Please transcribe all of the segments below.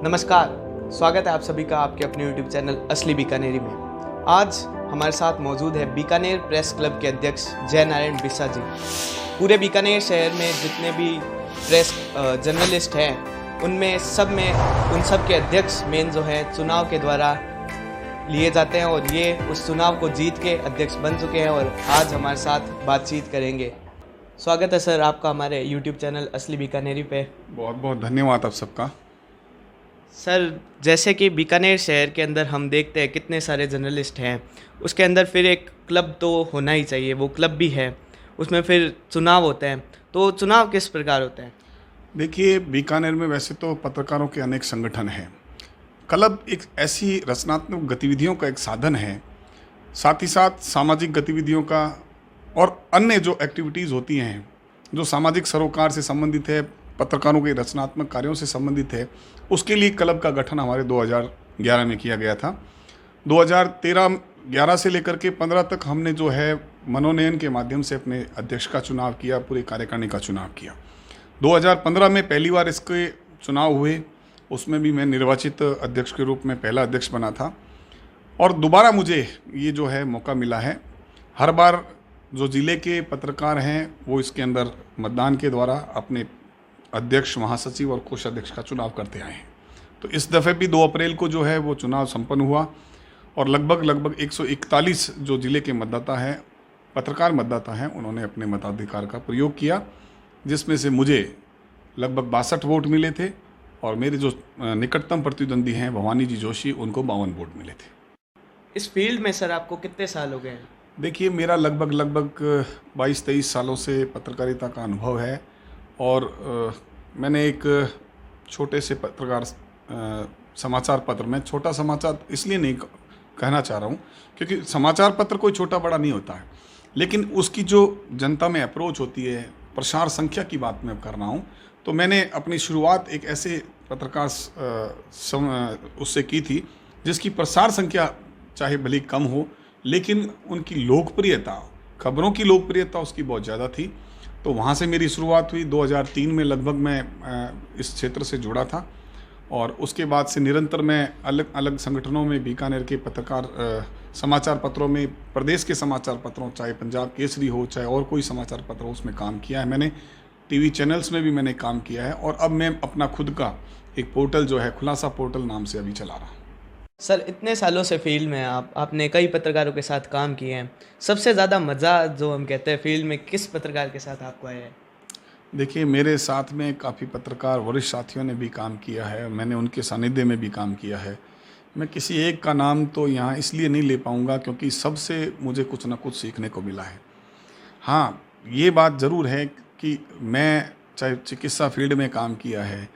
नमस्कार, स्वागत है आप सभी का आपके अपने YouTube चैनल असली बीकानेरी में। आज हमारे साथ मौजूद है बीकानेर प्रेस क्लब के अध्यक्ष जय नारायण बिस्सा जी। पूरे बीकानेर शहर में जितने भी प्रेस जर्नलिस्ट हैं उन सब के अध्यक्ष मेन जो है चुनाव के द्वारा लिए जाते हैं और ये उस चुनाव को जीत के अध्यक्ष बन चुके हैं और आज हमारे साथ बातचीत करेंगे। स्वागत है सर आपका हमारे YouTube चैनल असली बीकानेरी पे। बहुत बहुत धन्यवाद आप सबका। सर, जैसे कि बीकानेर शहर के अंदर हम देखते हैं कितने सारे जर्नलिस्ट हैं, उसके अंदर फिर एक क्लब तो होना ही चाहिए, वो क्लब भी है, उसमें फिर चुनाव होते हैं। तो चुनाव किस प्रकार होते हैं? देखिए, बीकानेर में वैसे तो पत्रकारों के अनेक संगठन हैं। क्लब एक ऐसी रचनात्मक गतिविधियों का एक साधन है, साथ ही साथ सामाजिक गतिविधियों का और अन्य जो एक्टिविटीज़ होती हैं जो सामाजिक सरोकार से संबंधित है, पत्रकारों के रचनात्मक कार्यों से संबंधित है, उसके लिए क्लब का गठन हमारे 2011 में किया गया था। 2013-11 से लेकर के 15 तक हमने जो है मनोनयन के माध्यम से अपने अध्यक्ष का चुनाव किया, पूरी कार्यकारिणी का चुनाव किया। 2015 में पहली बार इसके चुनाव हुए, उसमें भी मैं निर्वाचित अध्यक्ष के रूप में पहला अध्यक्ष बना था और दोबारा मुझे ये जो है मौका मिला है। हर बार जो ज़िले के पत्रकार हैं वो इसके अंदर मतदान के द्वारा अपने अध्यक्ष, महासचिव और कोषाध्यक्ष का चुनाव करते आए हैं। तो इस दफ़े भी 2 अप्रैल को जो है वो चुनाव संपन्न हुआ और लगभग 141 जो ज़िले के मतदाता हैं, पत्रकार मतदाता हैं, उन्होंने अपने मताधिकार का प्रयोग किया, जिसमें से मुझे लगभग 62 वोट मिले थे और मेरे जो निकटतम प्रतिद्वंदी हैं भवानी जी जोशी, उनको 52 वोट मिले थे। इस फील्ड में सर आपको कितने साल हो गए हैं? देखिए, मेरा लगभग 22-23 सालों से पत्रकारिता का अनुभव है और मैंने एक छोटे से पत्रकार समाचार पत्र में, छोटा समाचार इसलिए नहीं कहना चाह रहा हूँ क्योंकि समाचार पत्र कोई छोटा बड़ा नहीं होता है, लेकिन उसकी जो जनता में अप्रोच होती है, प्रसार संख्या की बात मैं कर रहा हूँ, तो मैंने अपनी शुरुआत एक ऐसे पत्रकार उससे की थी जिसकी प्रसार संख्या चाहे भले कम हो, लेकिन उनकी लोकप्रियता, खबरों की लोकप्रियता उसकी बहुत ज़्यादा थी। तो वहाँ से मेरी शुरुआत हुई। 2003 में लगभग मैं इस क्षेत्र से जुड़ा था और उसके बाद से निरंतर मैं अलग अलग संगठनों में, बीकानेर के पत्रकार समाचार पत्रों में, प्रदेश के समाचार पत्रों, चाहे पंजाब केसरी हो, चाहे और कोई समाचार पत्र हो, उसमें काम किया है मैंने। टीवी चैनल्स में भी मैंने काम किया है और अब मैं अपना खुद का एक पोर्टल जो है खुलासा पोर्टल नाम से अभी चला रहा हूँ। सर, इतने सालों से फील्ड में आपने कई पत्रकारों के साथ काम किए हैं, सबसे ज़्यादा मज़ा जो हम कहते हैं फील्ड में किस पत्रकार के साथ आपको आया है? देखिए, मेरे साथ में काफ़ी पत्रकार वरिष्ठ साथियों ने भी काम किया है, मैंने उनके सानिध्य में भी काम किया है। मैं किसी एक का नाम तो यहाँ इसलिए नहीं ले पाऊँगा क्योंकि सबसे मुझे कुछ ना कुछ सीखने को मिला है। हाँ, ये बात ज़रूर है कि मैं चाहे चिकित्सा फील्ड में काम किया है,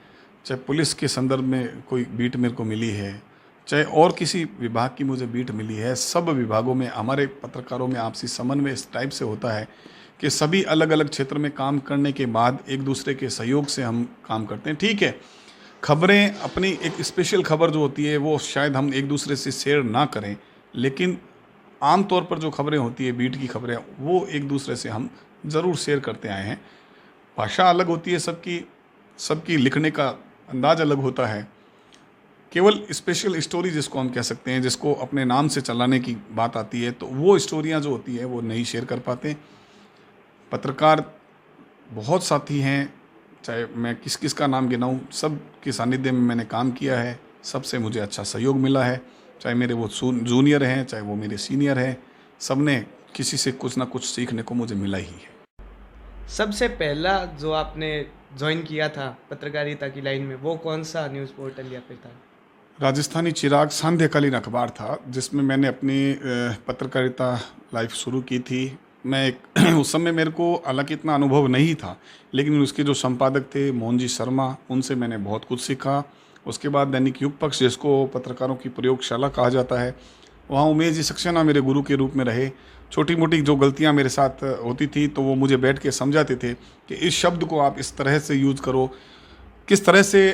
चाहे पुलिस के संदर्भ में कोई बीट मेरे को मिली है, चाहे और किसी विभाग की मुझे बीट मिली है, सब विभागों में हमारे पत्रकारों में आपसी समन्वय इस टाइप से होता है कि सभी अलग अलग क्षेत्र में काम करने के बाद एक दूसरे के सहयोग से हम काम करते हैं। ठीक है, खबरें, अपनी एक स्पेशल खबर जो होती है वो शायद हम एक दूसरे से शेयर ना करें, लेकिन आम तौर पर जो खबरें होती है, बीट की खबरें, वो एक दूसरे से हम ज़रूर शेयर करते आए हैं। भाषा अलग होती है सबकी लिखने का अंदाज अलग होता है। केवल स्पेशल स्टोरी जिसको हम कह सकते हैं, जिसको अपने नाम से चलाने की बात आती है, तो वो स्टोरियाँ जो होती है वो नहीं शेयर कर पाते। पत्रकार बहुत साथी हैं, चाहे मैं किस का नाम गिनाऊं, सब के सानिध्य में मैंने काम किया है, सबसे मुझे अच्छा सहयोग मिला है, चाहे मेरे वो जूनियर हैं, चाहे वो मेरे सीनियर हैं, सब ने किसी से कुछ ना कुछ सीखने को मुझे मिला ही है। सबसे पहला जो आपने ज्वाइन किया था पत्रकारिता की लाइन में, वो कौन सा न्यूज़ पोर्टल या फिर था? राजस्थानी चिराग सांध्यकालीन अखबार था, जिसमें मैंने अपनी पत्रकारिता लाइफ शुरू की थी। मैं उस समय मेरे को हालांकि इतना अनुभव नहीं था, लेकिन उसके जो संपादक थे मोहन जी शर्मा, उनसे मैंने बहुत कुछ सीखा। उसके बाद दैनिक युग पक्ष, जिसको पत्रकारों की प्रयोगशाला कहा जाता है, वहाँ उमेश जी सक्सेना मेरे गुरु के रूप में रहे। छोटी मोटी जो गलतियाँ मेरे साथ होती थी तो वो मुझे बैठ के समझाते थे कि इस शब्द को आप इस तरह से यूज़ करो, किस तरह से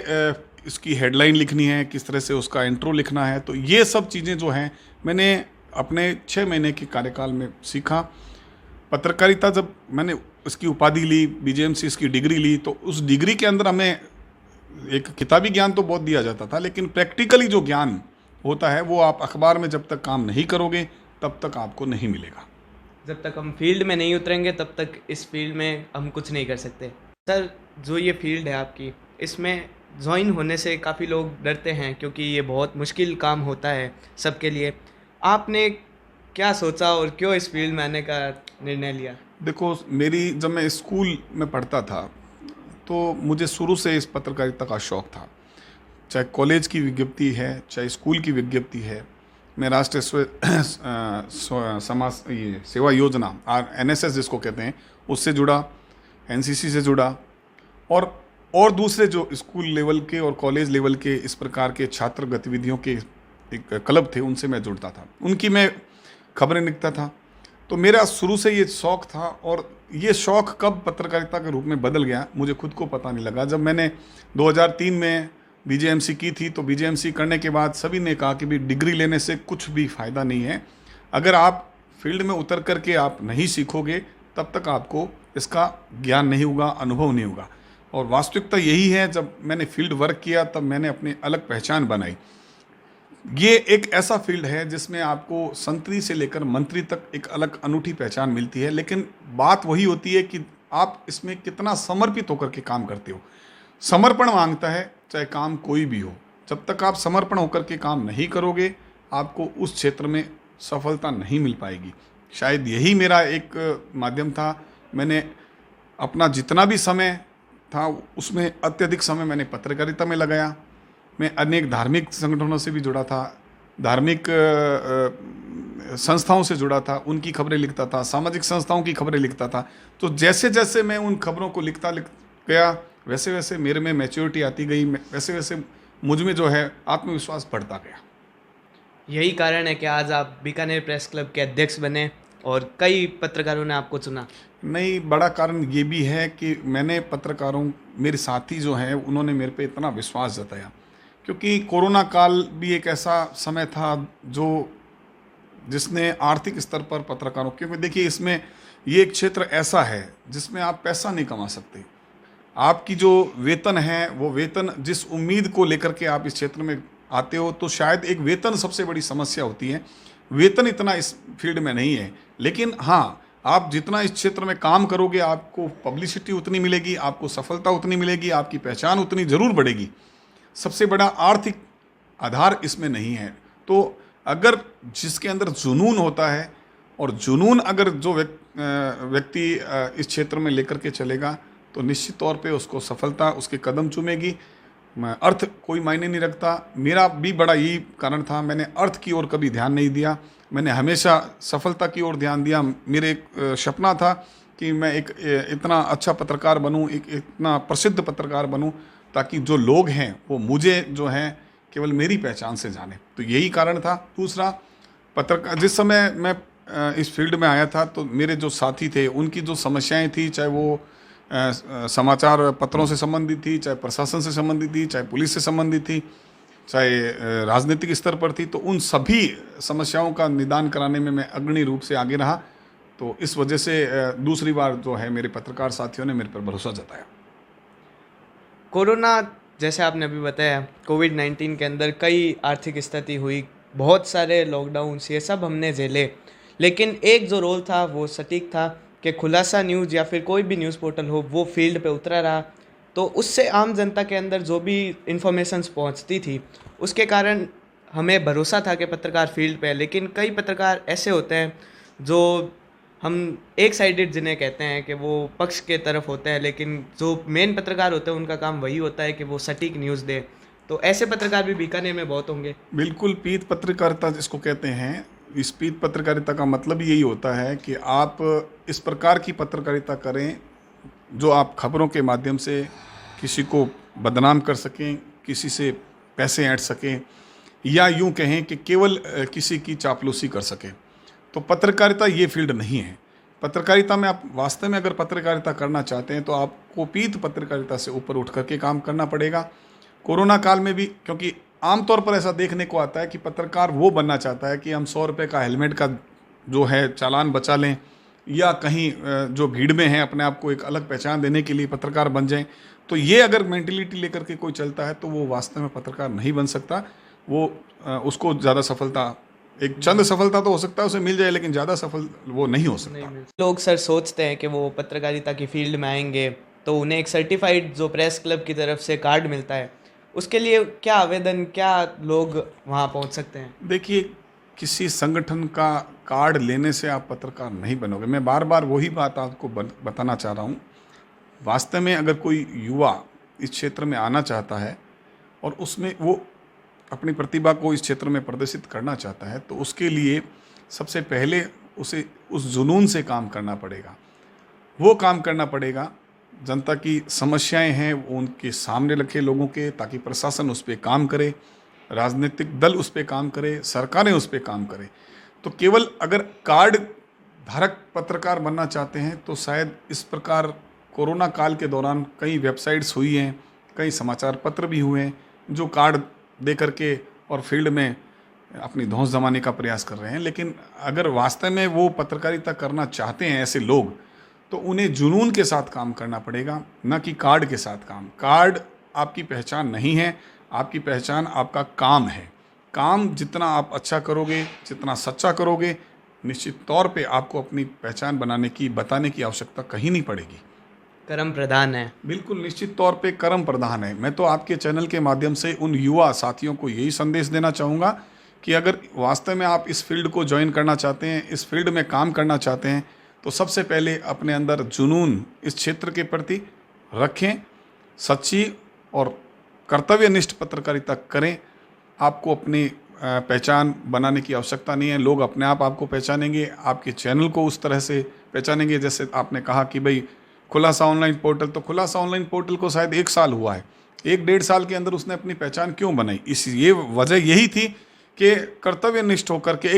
इसकी हेडलाइन लिखनी है, किस तरह से उसका इंट्रो लिखना है। तो ये सब चीज़ें जो हैं मैंने अपने 6 महीने के कार्यकाल में सीखा। पत्रकारिता जब मैंने उसकी उपाधि ली, BJMC इसकी डिग्री ली, तो उस डिग्री के अंदर हमें एक किताबी ज्ञान तो बहुत दिया जाता था, लेकिन प्रैक्टिकली जो ज्ञान होता है वो आप अखबार में जब तक काम नहीं करोगे तब तक आपको नहीं मिलेगा। जब तक हम फील्ड में नहीं उतरेंगे तब तक इस फील्ड में हम कुछ नहीं कर सकते। सर, जो ये फील्ड है आपकी, इसमें ज्वाइन होने से काफ़ी लोग डरते हैं क्योंकि ये बहुत मुश्किल काम होता है सबके लिए। आपने क्या सोचा और क्यों इस फील्ड में आने का निर्णय लिया? देखो, जब मैं स्कूल में पढ़ता था तो मुझे शुरू से इस पत्रकारिता का शौक़ था। चाहे कॉलेज की विज्ञप्ति है, चाहे स्कूल की विज्ञप्ति है, मैं राष्ट्रीय समाज ये सेवा योजना NSS जिसको कहते हैं उससे जुड़ा, NCC से जुड़ा, और दूसरे जो स्कूल लेवल के और कॉलेज लेवल के इस प्रकार के छात्र गतिविधियों के एक क्लब थे उनसे मैं जुड़ता था, उनकी मैं खबरें लिखता था। तो मेरा शुरू से ये शौक़ था, और ये शौक़ कब पत्रकारिता के रूप में बदल गया मुझे खुद को पता नहीं लगा। जब मैंने 2003 में BJMC की थी तो BJMC करने के बाद सभी ने कहा कि भी डिग्री लेने से कुछ भी फ़ायदा नहीं है, अगर आप फील्ड में उतर करके आप नहीं सीखोगे तब तक आपको इसका ज्ञान नहीं होगा, अनुभव नहीं होगा। और वास्तविकता यही है, जब मैंने फील्ड वर्क किया तब मैंने अपनी अलग पहचान बनाई। ये एक ऐसा फील्ड है जिसमें आपको संतरी से लेकर मंत्री तक एक अलग अनूठी पहचान मिलती है, लेकिन बात वही होती है कि आप इसमें कितना समर्पित होकर के काम करते हो। समर्पण मांगता है चाहे काम कोई भी हो। जब तक आप समर्पण होकर के काम नहीं करोगे आपको उस क्षेत्र में सफलता नहीं मिल पाएगी। शायद यही मेरा एक माध्यम था। मैंने अपना जितना भी समय था उसमें अत्यधिक समय मैंने पत्रकारिता में लगाया। मैं अनेक धार्मिक संगठनों से भी जुड़ा था, धार्मिक संस्थाओं से जुड़ा था, उनकी खबरें लिखता था, सामाजिक संस्थाओं की खबरें लिखता था। तो जैसे जैसे मैं उन खबरों को लिखता गया वैसे वैसे मेरे में मैच्योरिटी आती गई, वैसे वैसे मुझ में जो है आत्मविश्वास बढ़ता गया। यही कारण है कि आज आप बीकानेर प्रेस क्लब के अध्यक्ष बने और कई पत्रकारों ने आपको चुना। नहीं, बड़ा कारण ये भी है कि मैंने पत्रकारों, मेरे साथी जो हैं उन्होंने मेरे पे इतना विश्वास जताया, क्योंकि कोरोना काल भी एक ऐसा समय था जिसने आर्थिक स्तर पर पत्रकारों, क्योंकि देखिए इसमें ये एक क्षेत्र ऐसा है जिसमें आप पैसा नहीं कमा सकते। आपकी जो वेतन है वो वेतन जिस उम्मीद को लेकर के आप इस क्षेत्र में आते हो, तो शायद एक वेतन सबसे बड़ी समस्या होती है। वेतन इतना इस फील्ड में नहीं है, लेकिन हाँ, आप जितना इस क्षेत्र में काम करोगे आपको पब्लिसिटी उतनी मिलेगी, आपको सफलता उतनी मिलेगी, आपकी पहचान उतनी ज़रूर बढ़ेगी। सबसे बड़ा आर्थिक आधार इसमें नहीं है। तो अगर जिसके अंदर जुनून होता है, और जुनून अगर जो व्यक्ति इस क्षेत्र में लेकर के चलेगा तो निश्चित तौर पे उसको सफलता उसके कदम चूमेगी। अर्थ कोई मायने नहीं रखता। मेरा भी बड़ा यही कारण था, मैंने अर्थ की ओर कभी ध्यान नहीं दिया, मैंने हमेशा सफलता की ओर ध्यान दिया। मेरे एक सपना था कि मैं एक इतना अच्छा पत्रकार बनूं, एक इतना प्रसिद्ध पत्रकार बनूं, ताकि जो लोग हैं वो मुझे जो है केवल मेरी पहचान से जाने। तो यही कारण था। दूसरा, पत्रकार जिस समय मैं इस फील्ड में आया था तो मेरे जो साथी थे उनकी जो समस्याएं थी, चाहे वो समाचार पत्रों से संबंधित थी, चाहे प्रशासन से संबंधित थी, चाहे पुलिस से संबंधित थी, चाहे राजनीतिक स्तर पर थी, तो उन सभी समस्याओं का निदान कराने में मैं अग्रणी रूप से आगे रहा। तो इस वजह से दूसरी बार जो है मेरे पत्रकार साथियों ने मेरे पर भरोसा जताया। कोरोना, जैसे आपने अभी बताया, कोविड-19 के अंदर कई आर्थिक स्थिति हुई, बहुत सारे लॉकडाउन्स, ये सब हमने झेले, लेकिन एक जो रोल था वो सटीक था कि खुलासा न्यूज़ या फिर कोई भी न्यूज़ पोर्टल हो वो फील्ड पे उतरा रहा। तो उससे आम जनता के अंदर जो भी इंफॉर्मेशंस पहुंचती थी उसके कारण हमें भरोसा था कि पत्रकार फील्ड पे है। लेकिन कई पत्रकार ऐसे होते हैं जो हम एक साइडेड जिन्हें कहते हैं कि वो पक्ष के तरफ होते हैं, लेकिन जो मेन पत्रकार होते हैं उनका काम वही होता है कि वो सटीक न्यूज़ दे। तो ऐसे पत्रकार भी बीकानेर में बहुत होंगे। बिल्कुल, पीठ पत्रकारिता जिसको कहते हैं, इस पीठ पत्रकारिता का मतलब यही होता है कि आप इस प्रकार की पत्रकारिता करें जो आप खबरों के माध्यम से किसी को बदनाम कर सकें, किसी से पैसे ऐंठ सकें, या यूं कहें कि केवल किसी की चापलूसी कर सकें। तो पत्रकारिता ये फील्ड नहीं है। पत्रकारिता में आप वास्तव में अगर पत्रकारिता करना चाहते हैं तो आपको पीठ पत्रकारिता से ऊपर उठ करके काम करना पड़ेगा। कोरोना काल में भी, क्योंकि आमतौर पर ऐसा देखने को आता है कि पत्रकार वो बनना चाहता है कि हम 100 रुपये का हेलमेट का जो है चालान बचा लें, या कहीं जो भीड़ में है अपने आप को एक अलग पहचान देने के लिए पत्रकार बन जाएं, तो ये अगर मेंटेलिटी लेकर के कोई चलता है तो वो वास्तव में पत्रकार नहीं बन सकता। वो उसको ज़्यादा सफलता, एक चंद सफलता तो हो सकता है उसे मिल जाए, लेकिन ज़्यादा सफल वो नहीं हो सकता। लोग सर सोचते हैं कि वो पत्रकारिता की फील्ड में आएंगे तो उन्हें एक सर्टिफाइड जो प्रेस क्लब की तरफ से कार्ड मिलता है, उसके लिए क्या आवेदन, क्या लोग वहाँ पहुँच सकते हैं? देखिए, किसी संगठन का कार्ड लेने से आप पत्रकार नहीं बनोगे। मैं बार बार वही बात आपको बताना चाह रहा हूँ। वास्तव में अगर कोई युवा इस क्षेत्र में आना चाहता है और उसमें वो अपनी प्रतिभा को इस क्षेत्र में प्रदर्शित करना चाहता है, तो उसके लिए सबसे पहले उसे उस जुनून से काम करना पड़ेगा। वो काम करना पड़ेगा, जनता की समस्याएं हैं वो उनके सामने रखे लोगों के, ताकि प्रशासन उस पर काम करे, राजनीतिक दल उस पर काम करे, सरकारें उस पर काम करें। तो केवल अगर कार्ड धारक पत्रकार बनना चाहते हैं तो शायद इस प्रकार कोरोना काल के दौरान कई वेबसाइट्स हुई हैं, कई समाचार पत्र भी हुए हैं जो कार्ड दे करके और फील्ड में अपनी धौंस जमाने का प्रयास कर रहे हैं। लेकिन अगर वास्तव में वो पत्रकारिता करना चाहते हैं ऐसे लोग, तो उन्हें जुनून के साथ काम करना पड़ेगा, न कि कार्ड के साथ काम। कार्ड आपकी पहचान नहीं है, आपकी पहचान आपका काम है। काम जितना आप अच्छा करोगे, जितना सच्चा करोगे, निश्चित तौर पे आपको अपनी पहचान बताने की आवश्यकता कहीं नहीं पड़ेगी। कर्म प्रधान है। बिल्कुल निश्चित तौर पे कर्म प्रधान है। मैं तो आपके चैनल के माध्यम से उन युवा साथियों को यही संदेश देना चाहूँगा कि अगर वास्तव में आप इस फील्ड को ज्वाइन करना चाहते हैं, इस फील्ड में काम करना चाहते हैं, तो सबसे पहले अपने अंदर जुनून इस क्षेत्र के प्रति रखें, सच्ची और कर्तव्यनिष्ठ पत्रकारिता करें। आपको अपनी पहचान बनाने की आवश्यकता नहीं है, लोग अपने आप आपको पहचानेंगे, आपके चैनल को उस तरह से पहचानेंगे। जैसे आपने कहा कि भाई खुलासा ऑनलाइन पोर्टल, तो खुलासा ऑनलाइन पोर्टल को शायद 1 साल हुआ है, 1-1.5 साल के अंदर उसने अपनी पहचान क्यों बनाई? ये वजह यही थी कि कर्तव्यनिष्ठ होकर के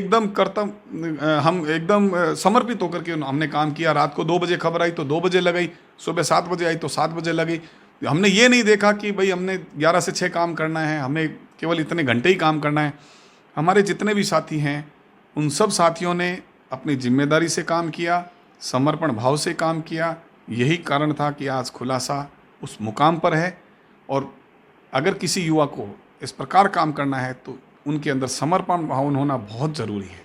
हम एकदम समर्पित होकर के हमने काम किया। रात को 2 बजे खबर आई तो 2 बजे लगाई, सुबह 7 बजे आई तो 7 बजे लगाई। हमने ये नहीं देखा कि भाई हमने 11 से 6 काम करना है, हमें केवल इतने घंटे ही काम करना है। हमारे जितने भी साथी हैं उन सब साथियों ने अपनी जिम्मेदारी से काम किया, समर्पण भाव से काम किया। यही कारण था कि आज खुलासा उस मुकाम पर है। और अगर किसी युवा को इस प्रकार काम करना है तो उनके अंदर समर्पण भाव होना बहुत ज़रूरी है।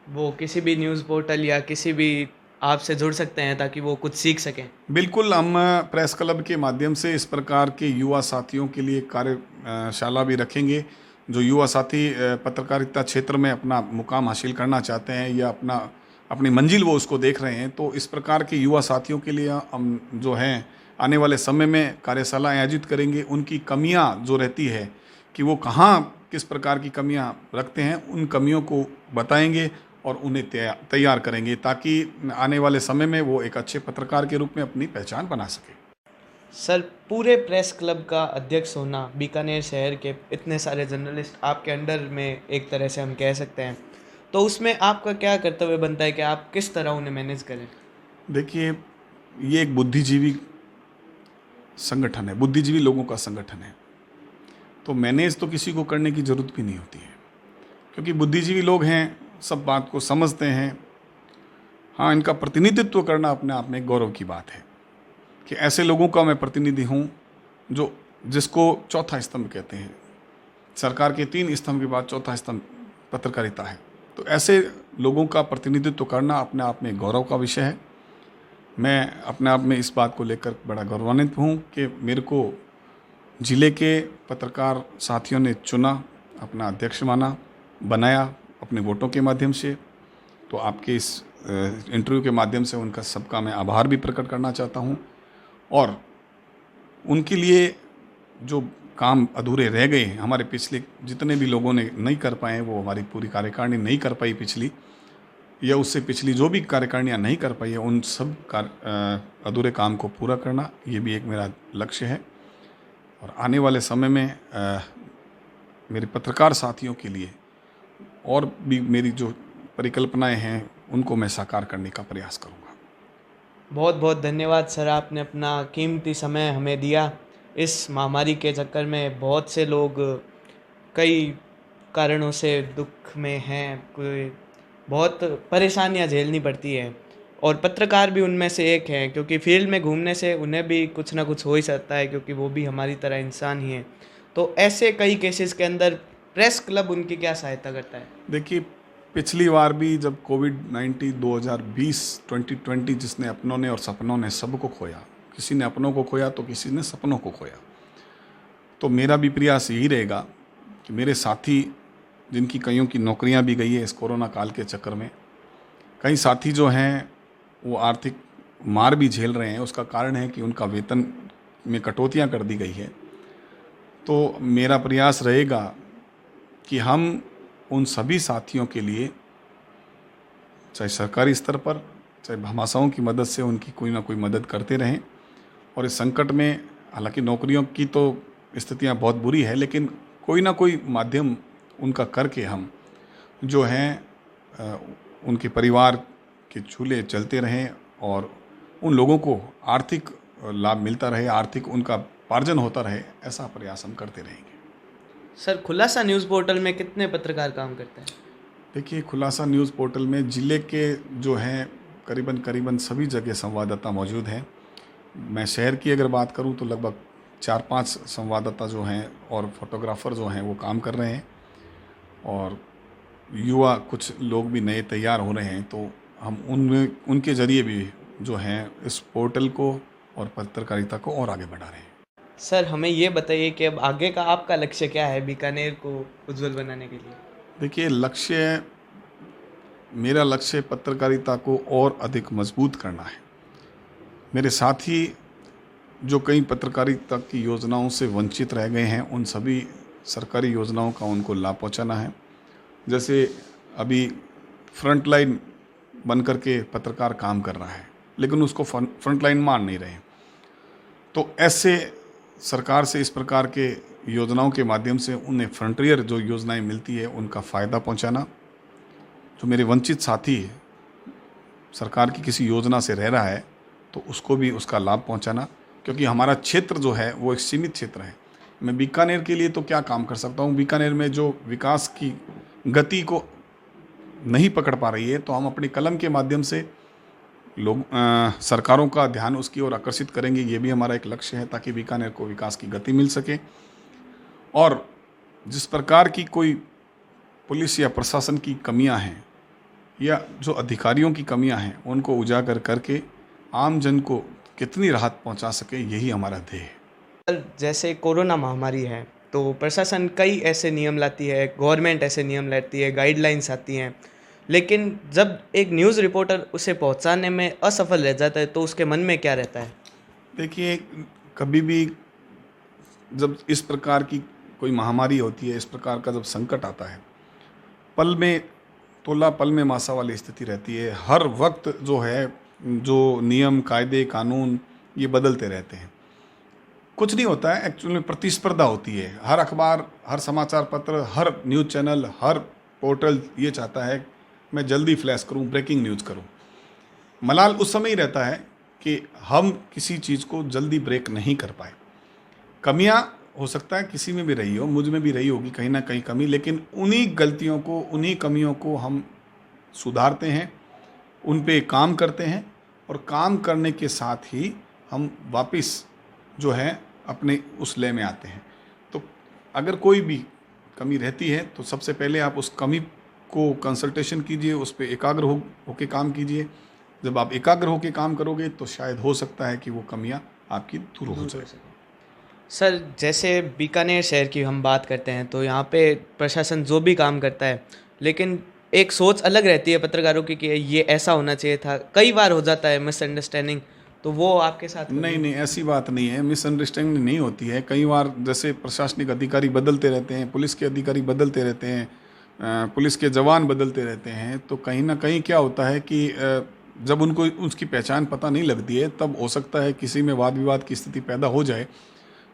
वो किसी भी न्यूज़ पोर्टल या किसी भी आपसे जुड़ सकते हैं ताकि वो कुछ सीख सकें। बिल्कुल, हम प्रेस क्लब के माध्यम से इस प्रकार के युवा साथियों के लिए कार्यशाला भी रखेंगे। जो युवा साथी पत्रकारिता क्षेत्र में अपना मुकाम हासिल करना चाहते हैं या अपनी मंजिल वो उसको देख रहे हैं, तो इस प्रकार के युवा साथियों के लिए हम जो हैं आने वाले समय में कार्यशाला आयोजित करेंगे। उनकी कमियां जो रहती है कि वो कहाँ किस प्रकार की कमियां रखते हैं, उन कमियों को बताएंगे और उन्हें तैयार करेंगे, ताकि आने वाले समय में वो एक अच्छे पत्रकार के रूप में अपनी पहचान बना सके। सर, पूरे प्रेस क्लब का अध्यक्ष होना, बीकानेर शहर के इतने सारे जर्नलिस्ट आपके अंडर में एक तरह से हम कह सकते हैं, तो उसमें आपका क्या कर्तव्य बनता है कि आप किस तरह उन्हें मैनेज करें? देखिए, ये एक बुद्धिजीवी संगठन है, बुद्धिजीवी लोगों का संगठन है, तो मैनेज तो किसी को करने की ज़रूरत भी नहीं होती है, क्योंकि बुद्धिजीवी लोग हैं, सब बात को समझते हैं। हाँ, इनका प्रतिनिधित्व करना अपने आप में एक गौरव की बात है कि ऐसे लोगों का मैं प्रतिनिधि हूँ जिसको चौथा स्तंभ कहते हैं। सरकार के 3 स्तंभ के बाद चौथा स्तंभ पत्रकारिता है। तो ऐसे लोगों का प्रतिनिधित्व करना अपने आप में गौरव का विषय है। मैं अपने आप में इस बात को लेकर बड़ा गौरवान्वित हूँ कि मेरे को ज़िले के पत्रकार साथियों ने चुना, अपना अध्यक्ष बनाया अपने वोटों के माध्यम से। तो आपके इस इंटरव्यू के माध्यम से उनका सबका मैं आभार भी प्रकट करना चाहता हूँ। और उनके लिए जो काम अधूरे रह गए हैं, हमारे पिछले जितने भी लोगों ने नहीं कर पाए, वो हमारी पूरी कार्यकारिणी नहीं कर पाई पिछली, या उससे पिछली जो भी कार्यकारिणियाँ नहीं कर पाई है, उन सब अधूरे काम को पूरा करना, ये भी एक मेरा लक्ष्य है। और आने वाले समय में मेरे पत्रकार साथियों के लिए और भी मेरी जो परिकल्पनाएं हैं उनको मैं साकार करने का प्रयास करूँगा। बहुत बहुत धन्यवाद सर, आपने अपना कीमती समय हमें दिया। इस महामारी के चक्कर में बहुत से लोग कई कारणों से दुख में हैं, कोई बहुत परेशानियां झेलनी पड़ती है, और पत्रकार भी उनमें से एक हैं, क्योंकि फील्ड में घूमने से उन्हें भी कुछ ना कुछ हो ही सकता है, क्योंकि वो भी हमारी तरह इंसान ही हैं। तो ऐसे कई केसेस के अंदर प्रेस क्लब उनकी क्या सहायता करता है? देखिए, पिछली बार भी जब कोविड-19 2020 2020 जिसने अपनों ने और सपनों ने सबको खोया, किसी ने अपनों को खोया तो किसी ने सपनों को खोया। तो मेरा भी प्रयास यही रहेगा कि मेरे साथी, जिनकी कईयों की नौकरियां भी गई है इस कोरोना काल के चक्कर में, कई साथी जो हैं वो आर्थिक मार भी झेल रहे हैं। उसका कारण है कि उनका वेतन में कटौतियां कर दी गई है। तो मेरा प्रयास रहेगा कि हम उन सभी साथियों के लिए, चाहे सरकारी स्तर पर, चाहे भामाशाहों की मदद से, उनकी कोई ना कोई मदद करते रहें। और इस संकट में हालांकि नौकरियों की तो स्थितियां बहुत बुरी है, लेकिन कोई ना कोई माध्यम उनका करके हम जो हैं उनके परिवार के चूल्हे चलते रहें और उन लोगों को आर्थिक लाभ मिलता रहे, आर्थिक उनका उपार्जन होता रहे, ऐसा प्रयास हम करते रहेंगे। सर, खुलासा न्यूज़ पोर्टल में कितने पत्रकार काम करते हैं? देखिए, खुलासा न्यूज़ पोर्टल में ज़िले के जो हैं करीबन सभी जगह संवाददाता मौजूद हैं। मैं शहर की अगर बात करूं तो लगभग 4-5 संवाददाता जो हैं और फोटोग्राफ़र जो हैं वो काम कर रहे हैं, और युवा कुछ लोग भी नए तैयार हो रहे हैं। तो हम उनके ज़रिए भी जो हैं इस पोर्टल को और पत्रकारिता को और आगे बढ़ा रहे हैं। सर, हमें ये बताइए कि अब आगे का आपका लक्ष्य क्या है बीकानेर को उज्जवल बनाने के लिए? देखिए, मेरा लक्ष्य पत्रकारिता को और अधिक मजबूत करना है। मेरे साथी जो कई पत्रकारिता की योजनाओं से वंचित रह गए हैं, उन सभी सरकारी योजनाओं का उनको लाभ पहुंचाना है। जैसे अभी फ्रंटलाइन बन कर के पत्रकार काम कर रहा है, लेकिन उसको फ्रंटलाइन मान नहीं रहे। तो ऐसे सरकार से इस प्रकार के योजनाओं के माध्यम से उन्हें फ्रंटियर जो योजनाएं मिलती है उनका फ़ायदा पहुंचाना। जो मेरे वंचित साथी सरकार की किसी योजना से रह रहा है तो उसको भी उसका लाभ पहुंचाना, क्योंकि हमारा क्षेत्र जो है वो एक सीमित क्षेत्र है। मैं बीकानेर के लिए तो क्या काम कर सकता हूँ, बीकानेर में जो विकास की गति को नहीं पकड़ पा रही है, तो हम अपनी कलम के माध्यम से लोग सरकारों का ध्यान उसकी ओर आकर्षित करेंगे। ये भी हमारा एक लक्ष्य है, ताकि बीकानेर को विकास की गति मिल सके। और जिस प्रकार की कोई पुलिस या प्रशासन की कमियां हैं या जो अधिकारियों की कमियां हैं, उनको उजागर करके आम जन को कितनी राहत पहुंचा सके, यही हमारा ध्येय है। सर, जैसे कोरोना महामारी है तो प्रशासन कई ऐसे नियम लाती है, गवर्नमेंट ऐसे नियम लाती है, गाइडलाइंस आती हैं, लेकिन जब एक न्यूज़ रिपोर्टर उसे पहुंचाने में असफल रह जाता है तो उसके मन में क्या रहता है? देखिए, कभी भी जब इस प्रकार की कोई महामारी होती है, इस प्रकार का जब संकट आता है, पल में तोला पल में मासा वाली स्थिति रहती है। हर वक्त जो है, जो नियम कायदे कानून ये बदलते रहते हैं। कुछ नहीं होता है, एक्चुअली में प्रतिस्पर्धा होती है। हर अखबार, हर समाचार पत्र, हर न्यूज़ चैनल, हर पोर्टल ये चाहता है मैं जल्दी फ्लैश करूं, ब्रेकिंग न्यूज़ करूं। मलाल उस समय ही रहता है कि हम किसी चीज़ को जल्दी ब्रेक नहीं कर पाए। कमियां हो सकता है किसी में भी रही हो, मुझ में भी रही होगी कहीं ना कहीं कमी, लेकिन उन्हीं गलतियों को, उन्हीं कमियों को हम सुधारते हैं, उन पे काम करते हैं, और काम करने के साथ ही हम वापस जो है अपने उस लय में आते हैं। तो अगर कोई भी कमी रहती है तो सबसे पहले आप उस कमी को कंसल्टेशन कीजिए, उस पर एकाग्र होके काम कीजिए। जब आप एकाग्र होके काम करोगे तो शायद हो सकता है कि वो कमियां आपकी दूर हो जाए। सर, जैसे बीकानेर शहर की हम बात करते हैं तो यहाँ पे प्रशासन जो भी काम करता है, लेकिन एक सोच अलग रहती है पत्रकारों की कि ये ऐसा होना चाहिए था। कई बार हो जाता है मिसअंडरस्टैंडिंग, तो वो आपके साथ नहीं, ऐसी बात नहीं है, मिसअंडरस्टैंडिंग नहीं होती है। कई बार जैसे प्रशासनिक अधिकारी बदलते रहते हैं, पुलिस के अधिकारी बदलते रहते हैं, पुलिस के जवान बदलते रहते हैं, तो कहीं ना कहीं क्या होता है कि जब उनको उसकी पहचान पता नहीं लगती है, तब हो सकता है किसी में वाद विवाद की स्थिति पैदा हो जाए।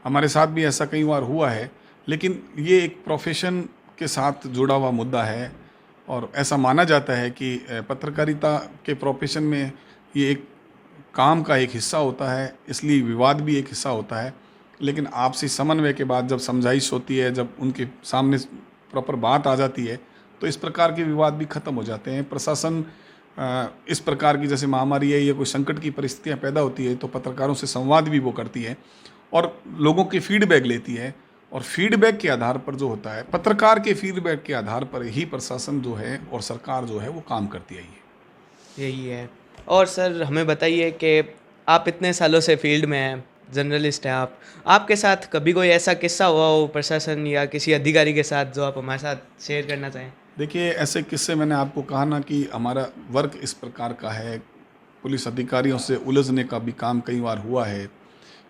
हमारे साथ भी ऐसा कई बार हुआ है, लेकिन ये एक प्रोफेशन के साथ जुड़ा हुआ मुद्दा है, और ऐसा माना जाता है कि पत्रकारिता के प्रोफेशन में ये एक काम का एक हिस्सा होता है, इसलिए विवाद भी एक हिस्सा होता है। लेकिन आपसी समन्वय के बाद जब समझाइश होती है, जब उनके सामने प्रॉपर बात आ जाती है, तो इस प्रकार के विवाद भी ख़त्म हो जाते हैं। प्रशासन इस प्रकार की जैसे महामारी है या कोई संकट की परिस्थितियां पैदा होती है तो पत्रकारों से संवाद भी वो करती है और लोगों की फीडबैक लेती है, और फीडबैक के आधार पर जो होता है, पत्रकार के फीडबैक के आधार पर ही प्रशासन जो है और सरकार जो है वो काम करती आई है। यही है। और सर हमें बताइए कि आप इतने सालों से फील्ड में हैं, जर्नलिस्ट हैं आप, आपके साथ कभी कोई ऐसा किस्सा हुआ हो प्रशासन या किसी अधिकारी के साथ जो आप हमारे साथ शेयर करना चाहें? देखिए, ऐसे किस्से मैंने आपको कहा ना कि हमारा वर्क इस प्रकार का है, पुलिस अधिकारियों से उलझने का भी काम कई बार हुआ है,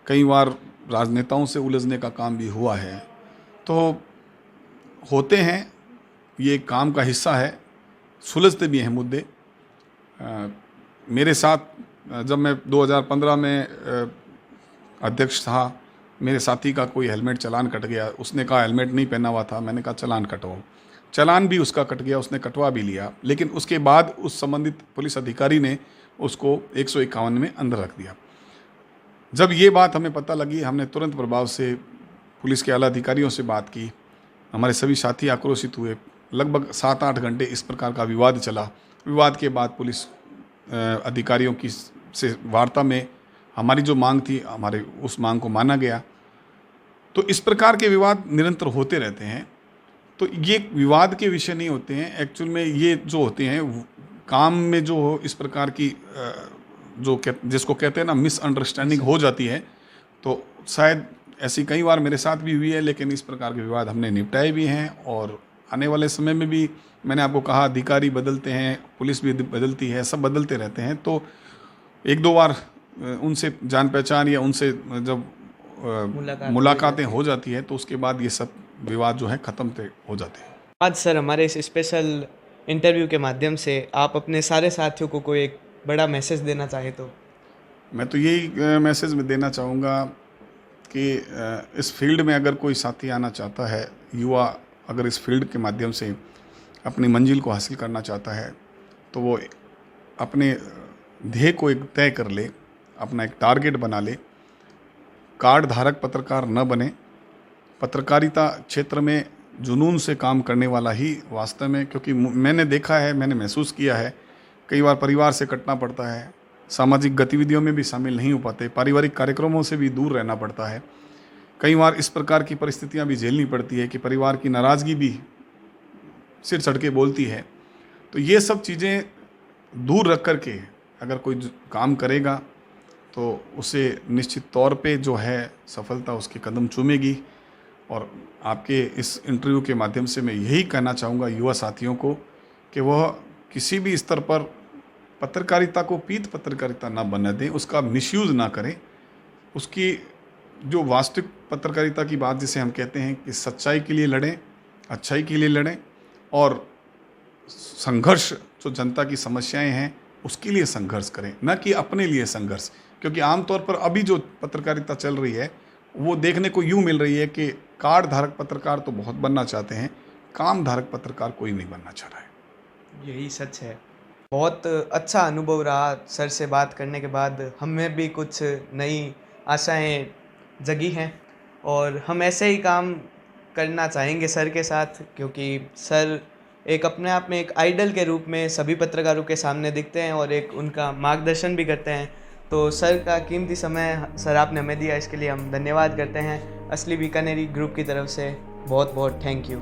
कई बार राजनेताओं से उलझने का काम भी हुआ है, तो होते हैं, ये काम का हिस्सा है, सुलझते भी हैं मुद्दे। मेरे साथ जब मैं 2015 में अध्यक्ष था, मेरे साथी का कोई हेलमेट चालान कट गया, उसने कहा हेलमेट नहीं पहना हुआ था, मैंने कहा चालान कटवाओ, चालान भी उसका कट गया, उसने कटवा भी लिया, लेकिन उसके बाद उस संबंधित पुलिस अधिकारी ने उसको 151 में अंदर रख दिया। जब ये बात हमें पता लगी, हमने तुरंत प्रभाव से पुलिस के आला अधिकारियों से बात की, हमारे सभी साथी आक्रोशित हुए, लगभग 7-8 घंटे इस प्रकार का विवाद चला। विवाद के बाद पुलिस अधिकारियों की से वार्ता में हमारी जो मांग थी, हमारे उस मांग को माना गया। तो इस प्रकार के विवाद निरंतर होते रहते हैं, तो ये विवाद के विषय नहीं होते हैं, एक्चुअल में ये जो होते हैं काम में जो इस प्रकार की जिसको कहते हैं ना मिसअंडरस्टैंडिंग हो जाती है, तो शायद ऐसी कई बार मेरे साथ भी हुई है, लेकिन इस प्रकार के विवाद हमने निपटाए भी हैं और आने वाले समय में भी, मैंने आपको कहा, अधिकारी बदलते हैं, पुलिस भी बदलती है, सब बदलते रहते हैं, तो 1-2 बार उनसे जान पहचान या उनसे जब मुलाकातें हो जाती है तो उसके बाद ये सब विवाद जो है ख़त्म हो जाते हैं। आज सर हमारे इस स्पेशल इंटरव्यू के माध्यम से आप अपने सारे साथियों को कोई एक बड़ा मैसेज देना चाहें तो? मैं तो यही मैसेज में देना चाहूँगा कि इस फील्ड में अगर कोई साथी आना चाहता है, युवा अगर इस फील्ड के माध्यम से अपनी मंजिल को हासिल करना चाहता है, तो वो अपने ध्येय को एक तय कर ले, अपना एक टारगेट बना ले, कार्ड धारक पत्रकार न बने, पत्रकारिता क्षेत्र में जुनून से काम करने वाला ही वास्तव में, क्योंकि मैंने देखा है, मैंने महसूस किया है, कई बार परिवार से कटना पड़ता है, सामाजिक गतिविधियों में भी शामिल नहीं हो पाते, पारिवारिक कार्यक्रमों से भी दूर रहना पड़ता है, कई बार इस प्रकार की परिस्थितियां भी झेलनी पड़ती है कि परिवार की नाराज़गी भी सिर चढ़ के बोलती है। तो ये सब चीज़ें दूर रख कर के अगर कोई काम करेगा तो उसे निश्चित तौर पे जो है सफलता उसके कदम चूमेगी। और आपके इस इंटरव्यू के माध्यम से मैं यही कहना चाहूँगा युवा साथियों को कि वह किसी भी स्तर पर पत्रकारिता को पीठ पत्रकारिता ना बनने दें, उसका मिसयूज़ ना करें, उसकी जो वास्तविक पत्रकारिता की बात जिसे हम कहते हैं कि सच्चाई के लिए लड़ें, अच्छाई के लिए लड़ें और संघर्ष जो जनता की समस्याएं हैं उसके लिए संघर्ष करें, न कि अपने लिए संघर्ष। क्योंकि आमतौर पर अभी जो पत्रकारिता चल रही है वो देखने को यूँ मिल रही है कि कार्ड धारक पत्रकार तो बहुत बनना चाहते हैं, काम धारक पत्रकार कोई नहीं बनना चाह रहा है। यही सच है। बहुत अच्छा अनुभव रहा सर से बात करने के बाद, हमें भी कुछ नई आशाएं जगी हैं और हम ऐसे ही काम करना चाहेंगे सर के साथ, क्योंकि सर एक अपने आप में एक आइडल के रूप में सभी पत्रकारों के सामने दिखते हैं और एक उनका मार्गदर्शन भी करते हैं। तो सर का कीमती समय सर आपने हमें दिया, इसके लिए हम धन्यवाद करते हैं असली बीकानेरी ग्रुप की तरफ से। बहुत बहुत थैंक यू।